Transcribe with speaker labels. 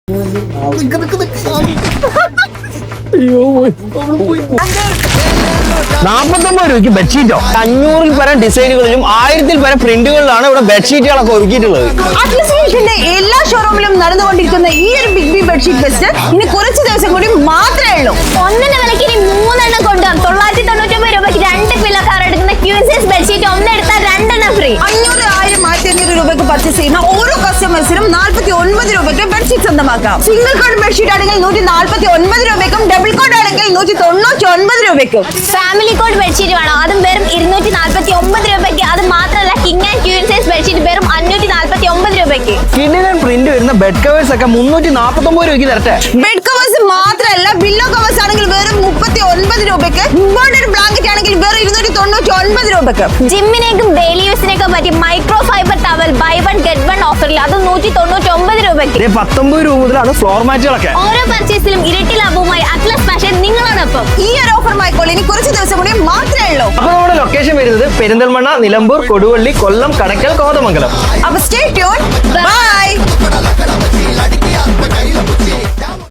Speaker 1: $49 രൂപയ്ക്ക് ബെഡ്ഷീറ്റോ? 500-ൽ പരം ഡിസൈനുകളിലും 1000-ൽ പരം പ്രിന്റുകളിലാണ് ഇവിടെ ബെഡ്ഷീറ്റുകളൊക്കെ ഒരുക്കിയിട്ടുള്ളത്.
Speaker 2: അറ്റ്ലസിന്റെ എല്ലാ ഷോറൂമിലും നടന്നുകൊണ്ടിരിക്കുന്ന ഈ ഒരു ബിഗ് ബി ബെഡ്ഷീറ്റ് ഫെസ്റ്റ് ഇനി കുറച്ച് ദിവസം കൂടി മാത്രമേ ഉള്ളൂ.
Speaker 3: ഒന്നിന്റെ വിലക്ക് ഇനി 3 എണ്ണം കൊണ്ടുപോകാം. 999 രൂപയ്ക്ക് 2 പില്ലോ കാർ എടുക്കുന്ന ക്വീൻ സൈസ് ബെഡ്ഷീറ്റ് ഒന്നെടുത്താൽ 2 എണ്ണം ഫ്രീ.
Speaker 2: 500, 1000, 1500 രൂപയ്ക്ക് പർച്ചേസ് ചെയ്യുന്ന ഓരോ കസ്റ്റമേഴ്സിനും 49 രൂപയ്ക്ക് ബെഡ്ഷീറ്റ് സ്വന്തമാക്കാം. സിംഗിൾ കോഡ് ബെഡ്ഷീറ്റ് ആണെങ്കിൽ 149 രൂപയ്ക്കും, ഡബിൾ കോഡ് ആണെങ്കിൽ 199 രൂപയ്ക്കും.
Speaker 3: ഫാമിലി കോഡ് ബെഡ്ഷീറ്റ് വേണം, അതും വെറും 249 രൂപയ്ക്ക്. അത് മാത്രമല്ല king and Queen size bedsheet വെറും 549 രൂപയ്ക്ക്.
Speaker 1: കിഡിലൻ പ്രിന്റ് വരുന്ന ബെഡ് കവേഴ്സ് ഒക്കെ 349 രൂപയ്ക്ക് തരട്ടെ.
Speaker 2: ബെഡ് കവേഴ്സ് മാത്രമല്ല ബില്ലോ കവേഴ്സ് ആണെങ്കിൽ വെറും 39 രൂപയ്ക്ക്. ഇമ്പോർട്ടഡ് ബ്ലാങ്കറ്റ് ആണെങ്കിൽ വെറും 299 രൂപയ്ക്ക്.
Speaker 3: ജിമ്മിനേക്കും ഡെയിലി യൂസിനൊക്കെ പറ്റി micro fibre towel buy 1 get 1 ഓഫറിൽ അത് 199 രൂപയ്ക്ക്.
Speaker 1: 19 രൂപ മുതലാണ് ഫ്ലോർ മാറ്റുകളൊക്കെ.
Speaker 3: ഓരോ പർച്ചേസിലും ഇരട്ടി ലാഭവുമായി അറ്റ്ലസ് ഫാഷൻ നിങ്ങളോടൊപ്പം.
Speaker 2: ഈ ഒരു ഓഫർ മായിക്കോൾ ഇനി കുറച്ച് ദിവസം കൂടി മാത്രമേ ഉള്ളൂ.
Speaker 1: അപ്പൊ നമ്മുടെ ലൊക്കേഷൻ വരുന്നത് പെരിന്തൽമണ്ണ, നിലമ്പൂർ, കൊടുവള്ളി, കൊല്ലം, കടക്കൽ, കോതമംഗലം.
Speaker 2: അപ്പൊ സ്റ്റേ ട്യൂൺ.